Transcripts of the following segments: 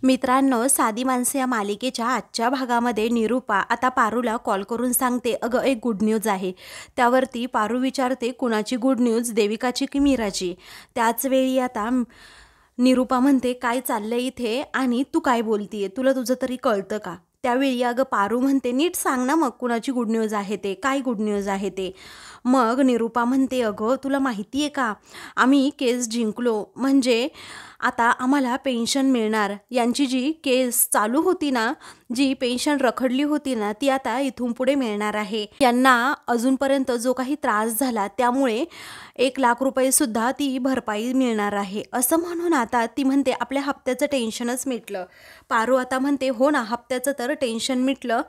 मित्रांनो, साधी माणसे या मालिकेच्या आजच्या भागामध्ये निरूपा आता पारूला कॉल करून सांगते, अगं एक गुड न्यूज आहे. त्यावरती पारू विचारते, कुणाची गुड न्यूज, देविकाची की मीराची? त्याच वेळी आता निरूपा म्हणते, काय चाललंय इथे आणि तू काय बोलतीये, तुला तुझं तरी कळतं का? त्यावेळी अगं पारू म्हणते, नीट सांग ना मग, कुणाची गुड न्यूज आहे ते, काय गुड न्यूज आहे ते? मग निरूपा म्हणते, अगं तुला माहिती आहे का, आम्ही केस जिंकलो, म्हणजे आता आम्हाला पेन्शन मिळणार. यांची जी केस चालू होती ना, जी पेन्शन रखडली होती ना, ती आता इथून पुढे मिळणार आहे. यांना अजूनपर्यंत जो काही त्रास झाला त्यामुळे 1,00,000 रुपये सुद्धा ती भरपाई मिळणार आहे. असं म्हणून आता ती म्हणते, आपल्या हप्त्याचं टेन्शनच मिटलं. पारू आता म्हणते, हो ना, हप्त्याचं तर टेन्शन मिटलं,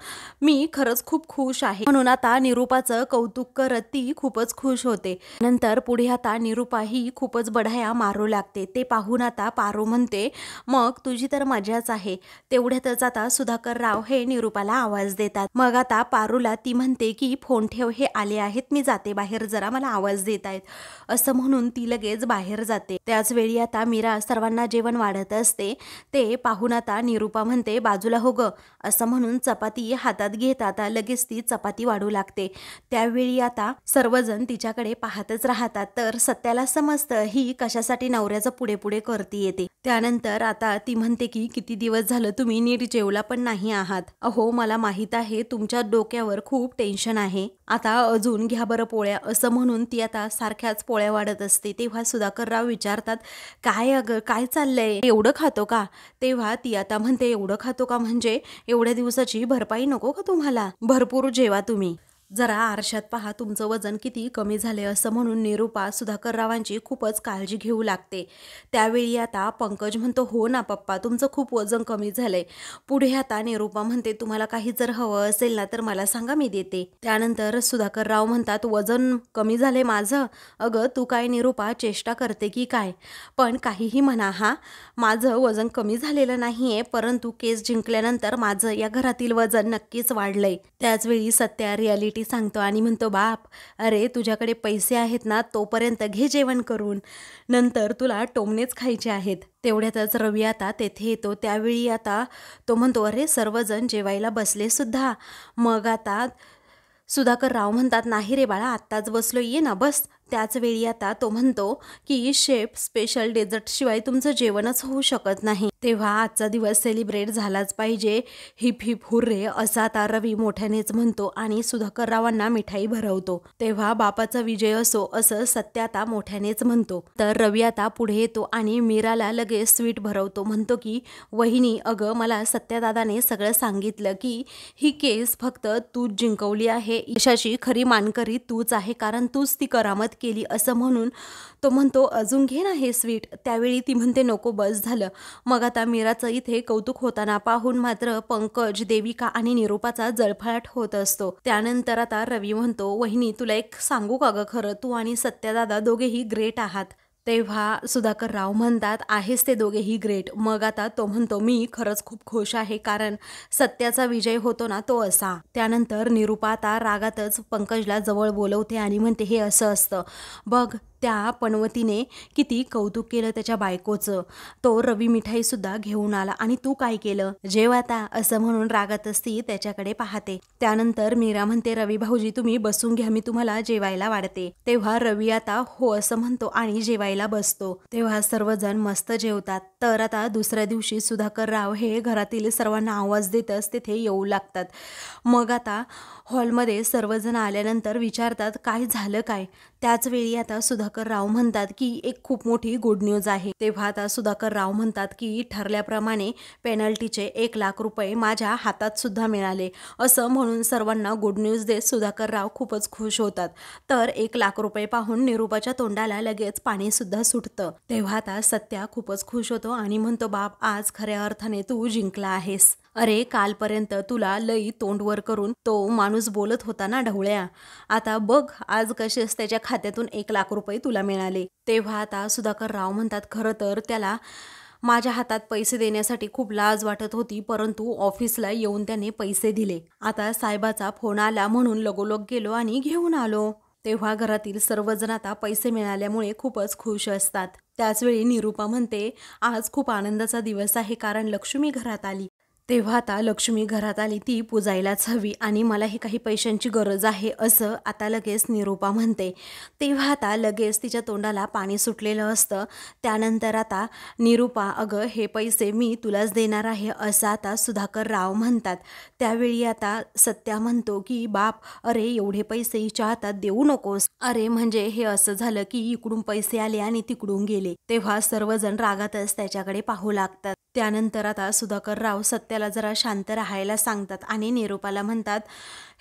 मी खरंच खूप खुश आहे. म्हणून आता निरूपाचं कौतुक करत ती खूपच खुश होते. नंतर पुढे आता निरूपा ही खूपच बढाया मारू लागते. ते पाहून आता पारू म्हणते, मग तुझी तर मजाच आहे. तेवढ्यातच आता सुधाकर राव हे निरूपाला आवाज देतात. मग आता पारूला ती म्हणते की फोन ठेव, हे आले आहेत, मी जाते बाहेर, जरा मला आवाज देत आहेत. असं म्हणून ती लगेच बाहेर जाते. त्याच वेळी आता मीरा सर्वांना जेवण वाढत असते. ते पाहून आता निरूपा म्हणते, बाजूला हो ग, असं म्हणून चपाती हातात घेत आता लगेच ती चपाती वाढू लागते. त्यावेळी आता सर्वजण तिच्याकडे पाहतच राहतात. तर सत्याला समजतं ही कशासाठी नवऱ्याचं पुढे पुढे करती येते. त्यानंतर आता ती म्हणते की किती दिवस झालं तुम्ही नीट जेवला पण नाही आहात. अहो मला माहित आहे तुमच्या डोक्यावर खूप टेन्शन आहे, आता अजून घ्या बरं पोळ्या. असं म्हणून ती आता सारख्याच पोळ्या वाढत असते. तेव्हा सुधाकरराव विचारतात, काय अगं काय चाललंय, एवढं खातो का? तेव्हा ती आता म्हणते, एवढं खातो का म्हणजे एवढ्या दिवसाची भरपाई नको का तुम्हाला? भरपूर जेवा तुम्ही, जरा आरशात पहा, तुमचं वजन किती कमी झाले. असं म्हणून निरूपा सुधाकररावांची खूपच काळजी घेऊ लागते. त्यावेळी आता पंकज म्हणतो, हो ना पप्पा, तुमचं खूप वजन कमी झालंय. पुढे आता निरूपा म्हणते, तुम्हाला काही जर हवं असेल ना तर मला सांगा, मी देते. त्यानंतर सुधाकरराव म्हणतात, वजन कमी झाले माझं? अगं तू काय निरूपा चेष्टा करते की काय? पण काहीही म्हणा, हा माझं वजन कमी झालेलं नाहीये, परंतु केस जिंकल्यानंतर माझं या घरातील वजन नक्कीच वाढलंय. त्याचवेळी सत्या रियालिटी सांगतो आणि म्हणतो, बाप, अरे तुझ्याकडे पैसे आहेत ना, तोपर्यंत घे जेवण करून, नंतर तुला टोमणेच खायचे आहेत. तेवढ्यातच रवी आता तेथे येतो. त्यावेळी आता तो म्हणतो, अरे सर्वजण जेवायला बसले सुद्धा. मग आता सुधाकरराव म्हणतात, नाही रे बाळा, आत्ताच बसलो, ये ना बस. त्याच वेळी आता तो म्हणतो की शेफ स्पेशल डेझर्ट शिवाय तुमचं जेवणच होऊ शकत नाही, तेव्हा आजचा दिवस सेलिब्रेट झालाच पाहिजे, हिप हिप हुर्रे, असं आता रवी मोठ्यानेच म्हणतो आणि सुधाकररावांना मिठाई भरवतो. तेव्हा बापाचा विजय असो, असं सत्य आता मोठ्यानेच म्हणतो. तर रवी आता पुढे येतो आणि मीराला लगेच स्वीट भरवतो. म्हणतो की वहिनी, अगं मला सत्यादादाने सगळं सांगितलं की ही केस फक्त तूच जिंकवली आहे, यशाची खरी मानकरी तूच आहे, कारण तूच ती करामत केली. असं म्हणून तो म्हणतो, अजून घे ना हे स्वीट. त्यावेळी ती म्हणते, नको बस झालं. मग आता मीराचं इथे कौतुक होताना पाहून मात्र पंकज, देविका आणि निरूपाचा जळफळाट होत असतो. त्यानंतर आता रवी म्हणतो, वहिनी तुला एक सांगू का ग, खरं तू आणि सत्यादादा दोघेही ग्रेट आहात. तेव्हा सुधाकरराव म्हणतात, आहेच ते दोघेही ग्रेट. मग आता तो म्हणतो, मी खरंच खूप खुश आहे, कारण सत्याचा विजय होतो ना तो असा. त्यानंतर निरूपा आता रागातच पंकजला जवळ बोलवते आणि म्हणते, हे असं असतं बघ, त्या पनवतीने किती कौतुक केलं त्याच्या बायकोचं, तो रवी मिठाई सुद्धा घेऊन आला आणि तू काय केलं, जेव आता. असं म्हणून रागातच ती त्याच्याकडे पाहते. त्यानंतर मीरा म्हणते, रवी भाऊजी तुम्ही बसून घ्या, मी तुम्हाला जेवायला वाढते. तेव्हा रवी आता हो असं म्हणतो आणि जेवायला बसतो. तेव्हा सर्वजण मस्त जेवतात. तर आता दुसऱ्या दिवशी सुधाकरराव हे घरातील सर्वांना आवाज देतच तिथे येऊ लागतात. मग आता हॉलमध्ये सर्वजण आल्यानंतर विचारतात, काय झालं काय? त्याच वेळी आता सुधाकरराव म्हणतात की एक खूप मोठी गुड न्यूज आहे. तेव्हा आता सुधाकरराव म्हणतात की ठरल्याप्रमाणे पेनल्टीचे 1,00,000 रुपये माझ्या हातात सुद्धा मिळाले. असं म्हणून सर्वांना गुड न्यूज देत सुधाकरराव खूपच खुश होतात. तर 1,00,000 रुपये पाहून निरूपाच्या तोंडाला लगेच पाणी सुद्धा सुटतं. तेव्हा आता सत्या खूपच खुश होतो आणि म्हणतो, बाप, आज खऱ्या अर्थाने तू जिंकला आहेस. अरे कालपर्यंत तुला लई तोंडवर करून तो माणूस बोलत होता ना ढवळ्या, आता बघ आज कसेच त्याच्या खात्यातून 1,00,000 रुपये तुला मिळाले. तेव्हा आता सुधाकरराव म्हणतात, खरं तर त्याला माझ्या हातात पैसे देण्यासाठी खूप लाज वाटत होती, परंतु ऑफिसला येऊन त्याने पैसे दिले. आता साहेबाचा फोन आला म्हणून लगोलग गेलो आणि घेऊन आलो. तेव्हा घरातील सर्वजण आता पैसे मिळाल्यामुळे खूपच खुश असतात. त्याचवेळी निरूपा म्हणते, आज खूप आनंदाचा दिवस आहे कारण लक्ष्मी घरात आली. तेव्हा आता लक्ष्मी घरात आली ती पूजायलाच हवी आणि मलाही काही पैशांची गरज आहे असं आता लगेच निरूपा म्हणते. तेव्हा आता लगेच तिच्या तोंडाला पाणी सुटलेलं असतं. त्यानंतर आता निरूपा, अगं हे पैसे मी तुलाच देणार आहे असं आता सुधाकर राव म्हणतात. त्यावेळी आता सत्या म्हणतो की बाप, अरे एवढे पैसे हिच्या हातात देऊ नकोस. अरे म्हणजे हे असं झालं की इकडून पैसे आले आणि तिकडून गेले. तेव्हा सर्वजण रागातच त्याच्याकडे पाहू लागतात. त्यानंतर आता सुधाकर राव सत्याला जरा शांत राहायला सांगतात आणि निरूपाला म्हणतात,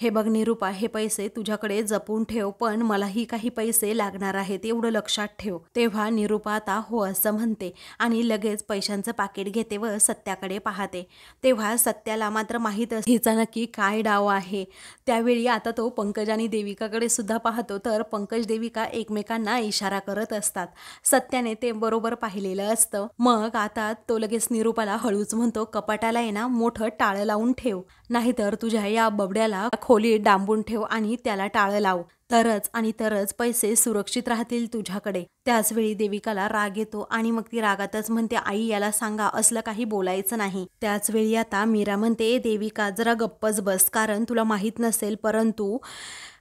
हे बघ निरूपा, हे पैसे तुझ्याकडे जपून ठेव, पण मलाही काही पैसे लागणार आहेत एवढं लक्षात ठेव. तेव्हा निरूपा आता हो असं म्हणते आणि लगेच पैशांचं पाकिट घेते व सत्याकडे पाहते. तेव्हा सत्याला मात्र माहीत हिचा नक्की काय डाव आहे. त्यावेळी आता तो पंकज आणि देविकाकडे सुद्धा पाहतो, तर पंकज देविका एकमेकांना इशारा करत असतात. सत्याने ते बरोबर पाहिलेलं असतं. मग आता तो लगेच निरूपाला हळूच म्हणतो, कपाटाला आहे ना मोठं टाळं लावून ठेव, नाहीतर तुझ्या या बबड्याला खोलीत डांबून ठेव आणि त्याला टाळं लाव, तरच पैसे सुरक्षित राहतील तुझ्याकडे. त्याचवेळी देविकाला राग येतो आणि मग ती रागातच म्हणते, आई याला सांगा असलं काही बोलायचं नाही. त्याचवेळी आता मीरा म्हणते, देविका जरा गप्पच बस, कारण तुला माहीत नसेल परंतु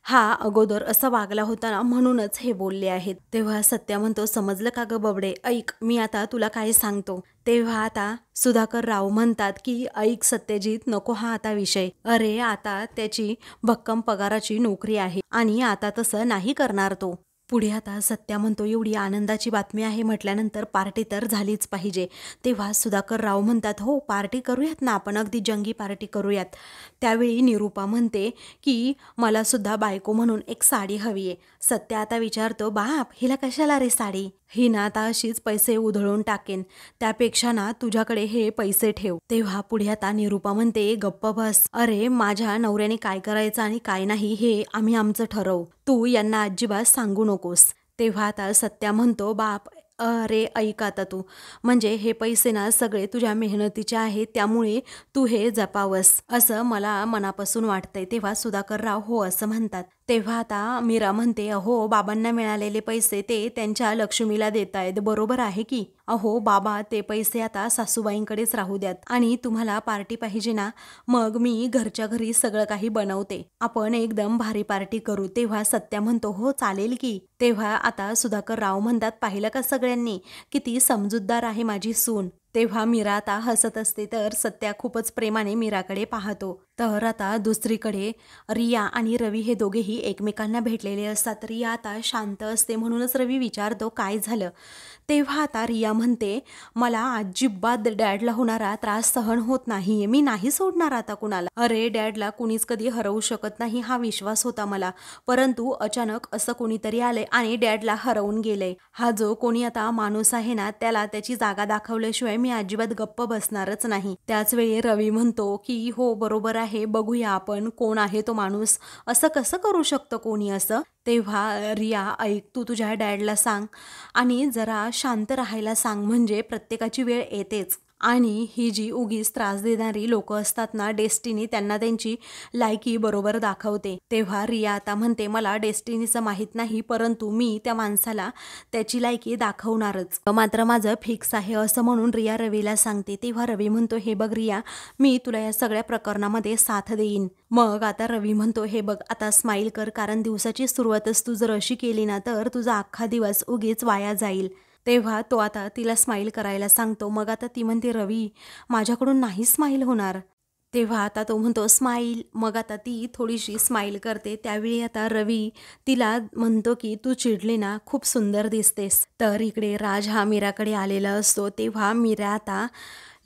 हा अगोदर असा वागला होता ना म्हणूनच हे बोलले आहेत. तेव्हा सत्या म्हणतो, समजलं का ग बबडे, ऐक मी आता तुला काय सांगतो. तेव्हा आता सुधाकर राव म्हणतात की ऐक सत्यजित, नको हा आता विषय, अरे आता त्याची भक्कम पगाराची नोकरी आहे आणि आता तसं नाही करणार तो. पुढे आता सत्या म्हणतो, एवढी आनंदाची बातमी आहे म्हटल्यानंतर पार्टी तर झालीच पाहिजे. तेव्हा सुधाकर राव म्हणतात, हो पार्टी करूयात ना आपण, अगदी जंगी पार्टी करूयात. त्यावेळी निरूपा म्हणते की मला सुद्धा बायको म्हणून एक साडी हवी आहे. सत्या आता विचारतो, बाप हिला कशाला रे साडी, ही ना आता अशीच पैसे उधळून टाकेन, त्यापेक्षा ना तुझ्याकडे हे पैसे ठेव. तेव्हा पुढे आता निरूपा म्हणते, गप्प बस, अरे माझ्या नवऱ्याने काय करायचं आणि काय नाही हे आम्ही आमचं ठरवू, तू यांना अजिबात सांगू नकोस. तेव्हा आता सत्या म्हणतो, बाप अरे ऐक आता तू, म्हणजे हे पैसे ना सगळे तुझ्या मेहनतीचे आहेत, त्यामुळे तू हे जपावस असं मला मनापासून वाटतंय. तेव्हा सुधाकर राव हो असं म्हणतात. तेव्हा आता मीरा म्हणते, अहो बाबांना मिळालेले पैसे ते त्यांच्या लक्ष्मीला देत आहेत, बरोबर आहे की. अहो बाबा ते पैसे आता सासूबाईंकडेच राहू द्यात आणि तुम्हाला पार्टी पाहिजे ना, मग मी घरच्या घरी सगळं काही बनवते, आपण एकदम भारी पार्टी करू. तेव्हा सत्या म्हणतो, हो चालेल की. तेव्हा आता सुधाकर राव म्हणतात, पाहिलं का सगळ्यांनी किती समजूतदार आहे माझी सून. तेव्हा मीरा आता हसत असते, तर सत्या खूपच प्रेमाने मीराकडे पाहतो. तर आता दुसरीकडे रिया आणि रवी हे दोघेही एकमेकांना भेटलेले असतात. रिया आता शांत असते म्हणूनच रवी विचारतो, काय झालं. तेव्हा आता रिया म्हणते, मला अजिबात डॅडला होणारा त्रास सहन होत नाहीये, मी नाही सोडणार आता कुणाला. अरे डॅडला कुणीच कधी हरवू शकत नाही हा विश्वास होता मला, परंतु अचानक असं कोणीतरी आले आणि डॅडला हरवून गेले. हा जो कोणी आता माणूस आहे ना, त्याला त्याची जागा दाखवल्याशिवाय मी अजिबात गप्प बसणारच नाही. त्याच वेळी रवी म्हणतो की हो बरोबर आहे, बघूया आपण कोण आहे तो माणूस, असं कसं करू शकतं कोणी असं. तेव्हा रिया, ऐक तू तुझ्या डॅडला सांग आणि जरा शांत राहायला सांग, म्हणजे प्रत्येकाची वेळ येतेच आणि ही जी उगीच त्रास देणारी लोक असतात ना, डेस्टिनी त्यांना त्यांची लायकी बरोबर दाखवते. तेव्हा रिया आता म्हणते, मला डेस्टिनीचं माहीत नाही, परंतु मी त्या माणसाला त्याची लायकी दाखवणारच, मात्र माझं फिक्स आहे असं म्हणून रिया रवीला सांगते. तेव्हा रवी म्हणतो, हे बघ रिया, मी तुला या सगळ्या प्रकरणामध्ये साथ देईन. मग आता रवी म्हणतो, हे बघ आता स्माईल कर, कारण दिवसाची सुरुवातच तू जर अशी केली ना तर तुझा अख्खा दिवस उगीच वाया जाईल. तेव्हा तो आता तिला स्माईल करायला सांगतो. मग आता ती म्हणते, रवी माझ्याकडून नाही स्माईल होणार. तेव्हा आता तो म्हणतो स्माईल. मग आता ती थोडीशी स्माईल करते. त्यावेळी आता रवी तिला म्हणतो की तू चिडली ना, खूप सुंदर दिसतेस. तर इकडे राज हा मीराकडे आलेला असतो. तेव्हा मीरा आता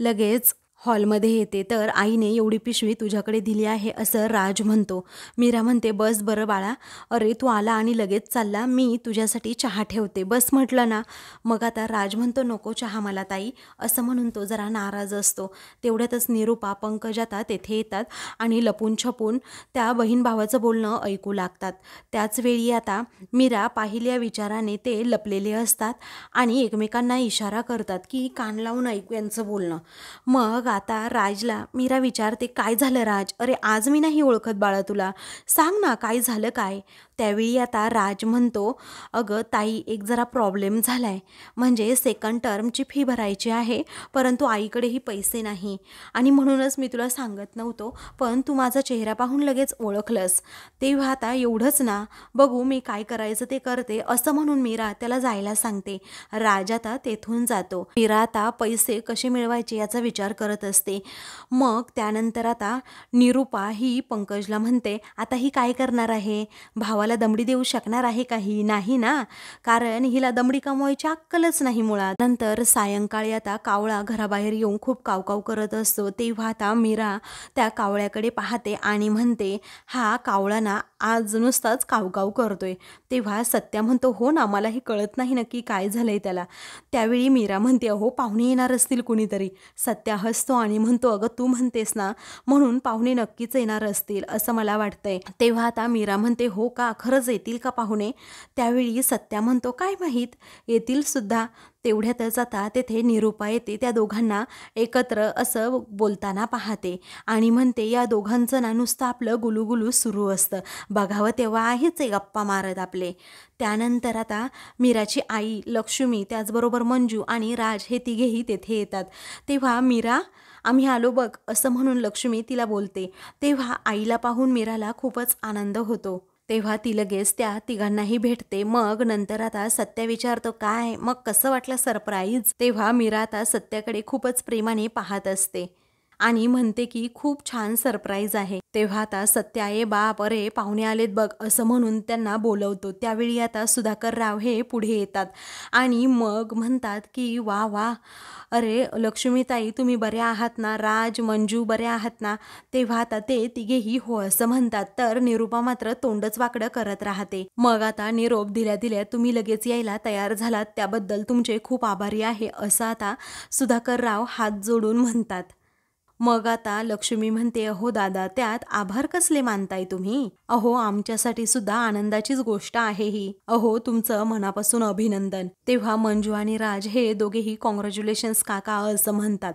लगेच हॉलमध्ये येते. तर आईने एवढी पिशवी तुझ्याकडे दिली आहे असं राज म्हणतो. मीरा म्हणते, बस बरं बाळा, अरे तू आला आणि लगेच चालला, मी तुझ्यासाठी चहा ठेवते, बस म्हटलं ना. मग आता राज म्हणतो, नको चहा मला ताई, असं म्हणून तो जरा नाराज असतो. तेवढ्यातच निरूपा, पंकज आता तेथे येतात आणि लपून छपून त्या बहीण भावाचं बोलणं ऐकू लागतात. त्याच वेळी आता मीरा पाहिल्या विचाराने ते लपलेले असतात आणि एकमेकांना इशारा करतात की कान लावून ऐकू यांचं बोलणं. मग आता राजला मीरा विचारते, काय झालं राज, अरे आज मी नाही ओळखत बाळा तुला, सांग ना काय झालं काय. त्यावेळी आता राज म्हणतो, अगं ताई एक जरा प्रॉब्लेम झालाय, म्हणजे सेकंड टर्मची फी भरायची आहे, परंतु आईकडेही पैसे नाही आणि म्हणूनच मी तुला सांगत नव्हतो, पण तू माझा चेहरा पाहून लगेच ओळखलंस. तेव्हा आता एवढंच ना, बघू मी काय करायचं ते करते, असं म्हणून मीरा त्याला जायला सांगते. राज आता तेथून जातो. मीरा आता पैसे कसे मिळवायचे याचा विचार करत असते. मग त्यानंतर आता निरूपा ही पंकजला म्हणते, आता ही काय करणार आहे, भावाला दमडी देऊ शकणार आहे का ही? नाही ना, कारण हिला दमडी कमवायची अक्कलच नाही मुळात. नंतर सायंकाळी आता कावळा घराबाहेर येऊन खूप कावकाव करत असतो. तेव्हा आता मीरा त्या कावळ्याकडे पाहते आणि म्हणते, हा कावळा ना आज नुसताच कावकाव करतोय. तेव्हा सत्या म्हणतो, हो ना, मलाही कळत नाही नक्की काय झालंय त्याला. त्यावेळी मीरा म्हणते, अहो पाहुणे येणार असतील कुणीतरी. सत्या हसतो आणि म्हणतो, अगं तू म्हणतेस ना, म्हणून पाहुणे नक्कीच येणार असतील असं मला वाटतंय. तेव्हा आता मीरा म्हणते, हो का, खरंच येतील का पाहुणे? त्यावेळी सत्या म्हणतो, काय माहीत, येतील सुद्धा. तेवढ्यातच आता तेथे निरूपा येते. त्या दोघांना एकत्र असं बोलताना पाहते आणि म्हणते, या दोघांचं ना नुसतं आपलं गुलुगुलू सुरू असतं, बघावं तेव्हा आहेच आहे गप्पा मारत आपले. त्यानंतर आता मीराची आई लक्ष्मी, त्याचबरोबर मंजू आणि राज हे तिघेही तेथे येतात. तेव्हा मीरा, आम्ही आलो बघ, असं म्हणून लक्ष्मी तिला बोलते. तेव्हा आईला पाहून मीराला खूपच आनंद होतो. तेव्हा ती लगेच त्या तिघांनाही भेटते. मग नंतर आता सत्या विचारतो, काय मग कसं वाटलं सरप्राईज? तेव्हा मीरा आता सत्याकडे खूपच प्रेमाने पाहत असते आणि म्हणते की खूप छान सरप्राईज आहे. तेव्हा आता सत्या, ए बाप, अरे पाहुणे आलेत बघ, असं म्हणून त्यांना बोलवतो. त्यावेळी आता सुधाकर राव हे पुढे येतात आणि मग म्हणतात की वा वा, अरे लक्ष्मीताई तुम्ही बऱ्या आहात ना, राज मंजू बऱ्या आहात ना? तेव्हा आता ते तिघेही हो असं म्हणतात. तर निरूपा मात्र तोंडच वाकडं करत राहते. मग आता निरोप दिल्या दिल्या तुम्ही लगेच यायला तयार झालात, त्याबद्दल तुमचे खूप आभारी आहे, असं आता सुधाकर राव हात जोडून म्हणतात. मग आता लक्ष्मी म्हणते, अहो दादा, त्यात आभार कसले मानताय तुम्ही? अहो आमच्यासाठी सुद्धा आनंदाचीच गोष्ट आहे ही. अहो तुमचं मनापासून अभिनंदन. तेव्हा मंजू आणि राज हे दोघेही कॉंग्रॅच्युलेशन्स काका असं म्हणतात.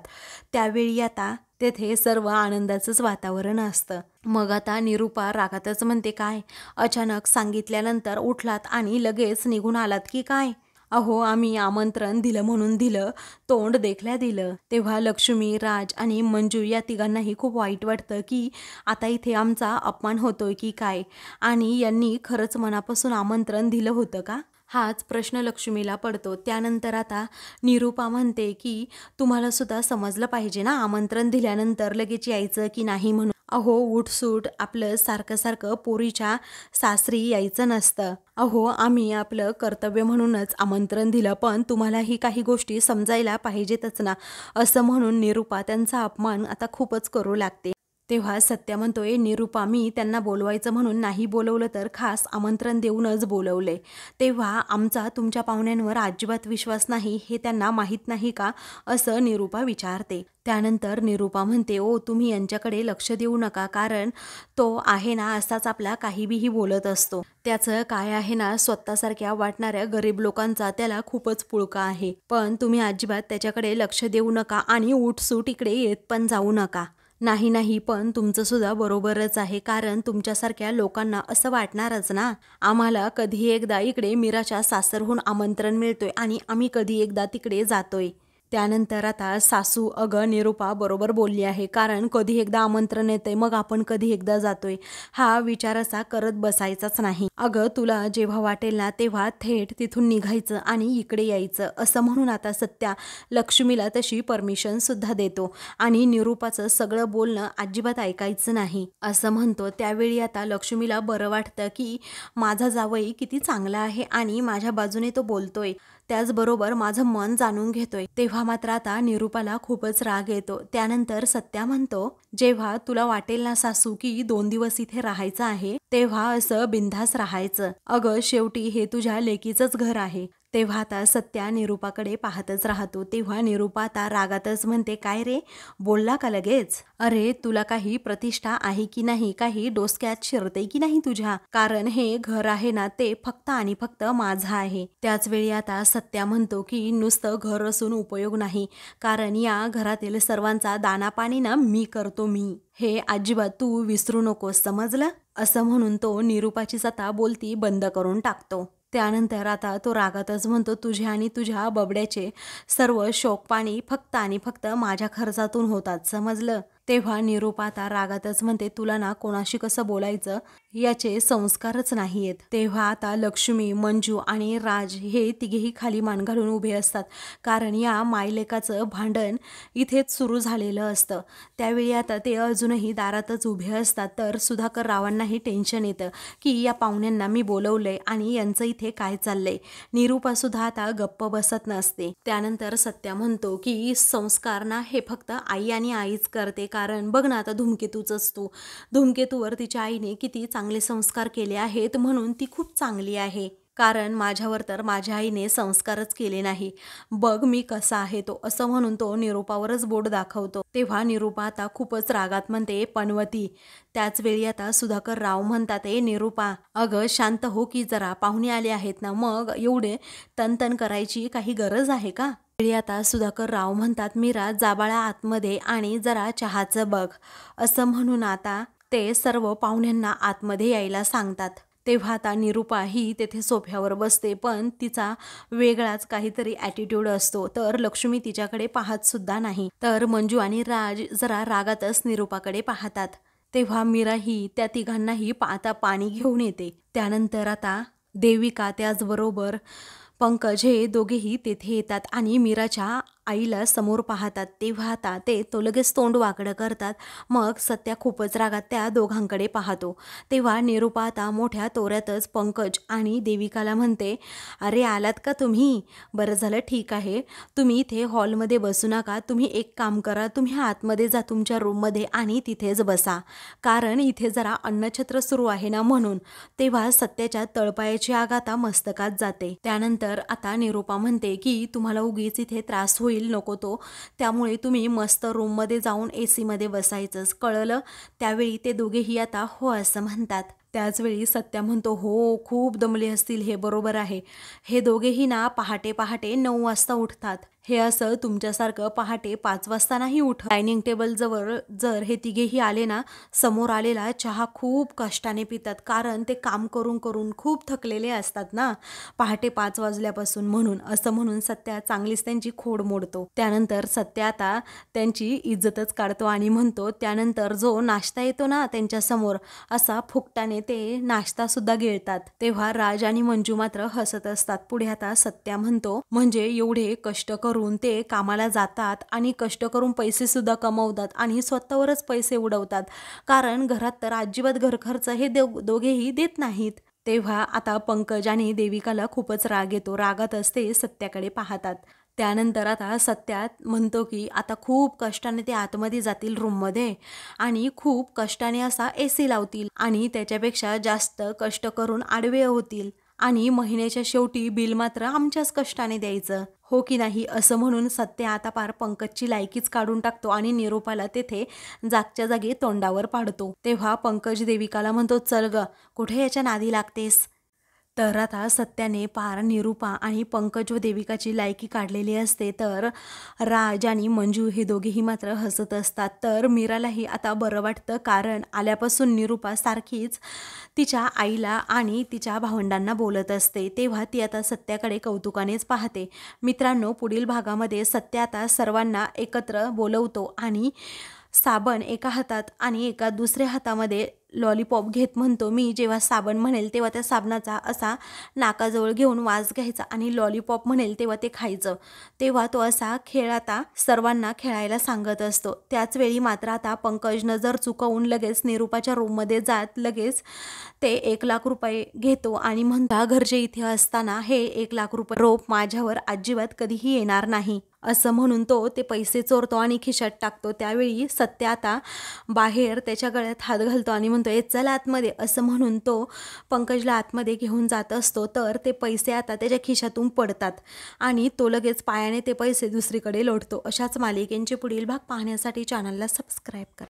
त्यावेळी आता तेथे सर्व आनंदाचंच वातावरण असतं. मग आता निरूपा रागातच म्हणते, काय अचानक सांगितल्यानंतर उठलात आणि लगेच निघून आलात की काय? अहो आम्ही आमंत्रण दिलं म्हणून दिलं, तोंड देखल्या दिलं. तेव्हा लक्ष्मी, राज आणि मंजू या तिघांनाही खूप वाईट वाटतं की आता इथे आमचा अपमान होतोय की काय, आणि यांनी खरंच मनापासून आमंत्रण दिलं होतं का, हाच प्रश्न लक्ष्मीला पडतो. त्यानंतर आता निरूपा म्हणते की तुम्हाला सुद्धा समजलं पाहिजे ना, आमंत्रण दिल्यानंतर लगेच यायचं की नाही म्हणून. अहो उठसूट आपलं सारखं सारखं पोरीच्या सासरी यायचं नसतं. अहो आम्ही आपलं कर्तव्य म्हणूनच आमंत्रण दिलं, पण तुम्हालाही काही गोष्टी समजायला पाहिजेतच ना, असं म्हणून निरूपा त्यांचा अपमान आता खूपच करू लागते. तेव्हा सत्या म्हणतोय, निरूपा मी त्यांना बोलवायचं म्हणून नाही बोलवलं, तर खास आमंत्रण देऊनच बोलवले. तेव्हा आमचा तुमच्या पाहुण्यांवर अजिबात विश्वास नाही हे त्यांना माहीत नाही का, असं निरूपा विचारते. त्यानंतर निरूपा म्हणते, ओ तुम्ही यांच्याकडे लक्ष देऊ नका, कारण तो आहे ना असाच आपला काहीही बोलत असतो. त्याचं काय आहे ना, स्वतःसारख्या वाटणाऱ्या गरीब लोकांचा त्याला खूपच पुळका आहे. पण तुम्ही अजिबात त्याच्याकडे लक्ष देऊ नका आणि उठसूट इकडे येत पण जाऊ नका. नाही नाही, पण तुमचं सुद्धा बरोबरच आहे, कारण तुमच्यासारख्या लोकांना असं वाटणारच ना, आम्हाला कधी एकदा इकडे मीराच्या सासरहून आमंत्रण मिळतोय आणि आम्ही कधी एकदा तिकडे जातोय. त्यानंतर आता सासू, अगं निरूपा बरोबर बोलली आहे, कारण कधी एकदा आमंत्रण येतंय मग आपण कधी एकदा जातोय, हा विचार असा करत बसायचाच नाही. अगं तुला जेव्हा वाटेल ना तेव्हा थेट तिथून निघायचं आणि इकडे यायचं, असं म्हणून आता सत्या लक्ष्मीला तशी परमिशन सुद्धा देतो आणि निरूपाचं सगळं बोलणं अजिबात ऐकायचं नाही असं म्हणतो. त्यावेळी आता लक्ष्मीला बरं वाटतं की माझा जावई किती चांगला आहे आणि माझ्या बाजूने तो बोलतोय, त्याचबरोबर माझं मन जाणून घेतोय. तेव्हा मात्र आता निरूपाला खूपच राग येतो. त्यानंतर सत्या म्हणतो, जेव्हा तुला वाटेल ना सासू की 2 दिवस इथे राहायचं आहे, तेव्हा असं बिनधास्त राहायचं. अगं शेवटी हे तुझ्या लेकीचंच घर आहे. तेव्हा आता सत्या निरूपाकडे पाहतच राहतो. तेव्हा निरूपा आता रागातच म्हणते, काय रे, बोलला का लगेच? अरे तुला काही प्रतिष्ठा आहे की नाही, काही डोसक्यात शिरते की नाही तुझ्या, कारण हे घर आहे ना ते फक्त आणि फक्त माझं आहे. त्याच वेळी आता सत्या म्हणतो की नुसतं घर असून उपयोग नाही, कारण या घरातील सर्वांचा दाना पाणी ना मी करतो, मी हे अजिबात तू विसरू नकोस, समजलं? असं म्हणून तो निरूपाची आता बोलती बंद करून टाकतो. त्यानंतर आता तो रागातच म्हणतो, तुझ्या आणि तुझ्या बबड्याचे सर्व शोकपाणी फक्त आणि फक्त माझ्या खर्चातून होतात, समजलं? तेव्हा निरूपा आता रागातच म्हणते, तुला ना कोणाशी कसं बोलायचं याचे संस्कारच नाही आहेत. तेव्हा आता लक्ष्मी, मंजू आणि राज हे तिघेही खाली मान घालून उभे असतात, कारण या मायलेकाचं भांडण इथेच सुरू झालेलं असतं. त्यावेळी आता ते अजूनही दारातच उभे असतात. तर सुधाकर रावांनाही टेन्शन येतं की या पाहुण्यांना मी बोलवलंय आणि यांचं इथे काय चाललंय. निरूपा सुद्धा आता गप्प बसत नसते. त्यानंतर सत्या म्हणतो की संस्कार ना हे फक्त आई आणि आईच करते, कारण बघ ना आता धूमकेतूच असतो, धूमकेतूवर तिच्या आईने किती चांगले संस्कार केले आहेत म्हणून ती खूप चांगली आहे, कारण माझ्यावर तर माझ्या आईने संस्कारच केले नाही, बघ मी कसा आहे तो, असं म्हणून तो निरूपावरच बोट दाखवतो. तेव्हा निरूपा आता खूपच रागात म्हणते, पनवती. त्याच वेळी आता सुधाकर राव म्हणतात, ए निरूपा, अगं शांत हो की जरा, पाहुणे आले आहेत ना, मग एवढे तनतन करायची काही गरज आहे का? वेळी आता सुधाकर राव म्हणतात, मीरा जाबाळा आतमध्ये आणि जरा चहाचं बघ, असं म्हणून आता ते सर्व पाहुण्यांना आतमध्ये यायला सांगतात. तेव्हा आता निरूपा ही तेथे सोफ्यावर बसते, पण तिचा वेगळाच काहीतरी ॲटिट्यूड असतो, तर लक्ष्मी तिच्याकडे पाहत सुद्धा नाही. तर मंजू आणि राज जरा रागातच निरूपाकडे पाहतात. तेव्हा मीरा ही त्या तिघांनाही आता पाणी घेऊन येते. त्यानंतर आता देविका त्याचबरोबर पंकज हे दोघेही तेथे येतात आणि मीराच्या आईला समोर पाहतात. तेव्हा आता ते तो लगेच तोंड वाकडं करतात. मग सत्या खूपच रागात त्या दोघांकडे पाहतो. तेव्हा निरूपा आता मोठ्या तोऱ्यातच पंकज आणि देविकाला म्हणते, अरे आलात का तुम्ही, बरं झालं, ठीक आहे, तुम्ही इथे हॉलमध्ये बसू नका, तुम्ही एक काम करा, तुम्ही आतमध्ये जा तुमच्या रूममध्ये आणि तिथेच बसा, कारण इथे जरा अन्नछत्र सुरू आहे ना म्हणून. तेव्हा सत्याच्या तळपायाची आग आता मस्तकात जाते. त्यानंतर आता निरूपा म्हणते की तुम्हाला उगीच इथे त्रास होईल नको तो, त्यामुळे तुम्ही मस्त रूममध्ये जाऊन AC मध्ये बसायचंच, कळलं? त्यावेळी ते दोघेही आता हो असं म्हणतात. त्याचवेळी सत्या म्हणतो, हो खूप दमले असतील हे, बरोबर आहे, हे दोघेही ना पहाटे पहाटे 9 वाजता उठतात, हे असं तुमच्यासारखं पहाटे 5 वाजता नाही उठत. डायनिंग टेबल जवळ जर हे तिघेही आले ना, समोर आलेला चहा खूप कष्टाने पितात, कारण ते काम करून करून खूप थकलेले असतात ना पहाटे 5 वाजल्यापासून, म्हणून असं म्हणून सत्या चांगलीच त्यांची खोड मोडतो. त्यानंतर सत्या आता त्यांची इज्जतच काढतो आणि म्हणतो, त्यानंतर जो नाश्ता येतो ना त्यांच्या समोर, असा फुकटाने ते नाश्ता सुद्धा गिळतात. तेव्हा राज आणि मंजू मात्र हसत असतात. पुढे आता सत्या म्हणतो, म्हणजे एवढे कष्ट करून ते कामाला जातात आणि कष्ट करून पैसे सुद्धा कमवतात आणि स्वतःवरच पैसे उडवतात, कारण घरात तर अजिबात घर खर्च हे दोघेही देत नाहीत. तेव्हा आता पंकज आणि देविकाला खूपच राग येतो. रागात असते सत्याकडे पाहतात. त्यानंतर आता सत्या म्हणतो की आता खूप कष्टाने ते आतमध्ये जातील रूममध्ये आणि खूप कष्टाने असा AC लावतील आणि त्याच्यापेक्षा जास्त कष्ट करून आडवे होतील आणि महिन्याच्या शेवटी बिल मात्र आमच्याच कष्टाने द्यायचं, हो की नाही, असं म्हणून सत्या आता पार पंकजची लायकीच काढून टाकतो आणि निरूपाला तेथे जागच्या जागी तोंडावर पाडतो. तेव्हा पंकज देविकाला म्हणतो, चल ग, कुठे याच्या नादी लागतेस. तर आता सत्याने पार निरूपा आणि पंकज व देविकाची लायकी काढलेली असते. तर राज आणि मंजू हे दोघेही मात्र हसत असतात. तर मीरालाही आता बरं वाटतं, कारण आल्यापासून निरूपा सारखीच तिच्या आईला आणि तिच्या भावंडांना बोलत असते. तेव्हा ती आता सत्याकडे कौतुकानेच पाहते. मित्रांनो, पुढील भागामध्ये सत्या आता सर्वांना एकत्र बोलवतो आणि साबण एका हातात आणि एका दुसऱ्या हातामध्ये लॉलीपॉप घेत म्हणतो, मी जेव्हा साबण म्हणेल तेव्हा त्या साबणाचा असा नाकाजवळ घेऊन वास घ्यायचा आणि लॉलीपॉप म्हणेल तेव्हा ते खायचं. तेव्हा तो असा खेळ आता सर्वांना खेळायला सांगत असतो. त्याचवेळी मात्र आता पंकज नजर चुकवून लगेच निरूपाच्या रूममध्ये जात लगेच ते 1,00,000 रुपये घेतो आणि म्हणता, घरचे इथे असताना हे 1,00,000 रुपये रोप माझ्यावर अजिबात कधीही येणार नाही, असं म्हणून तो ते पैसे चोरतो आणि खिशात टाकतो. त्यावेळी सत्या आता बाहेर त्याच्या गळ्यात हात घालतो आणि म्हणतो, ए चल आतमध्ये, असं म्हणून तो पंकजला आतमध्ये घेऊन जात असतो. तर ते पैसे आता त्याच्या खिशातून पडतात आणि तो लगेच पायाने ते पैसे दुसरीकडे लोटतो. अशाच मालिकेंचे पुढील भाग पाहण्यासाठी चॅनलला सबस्क्राईब करा.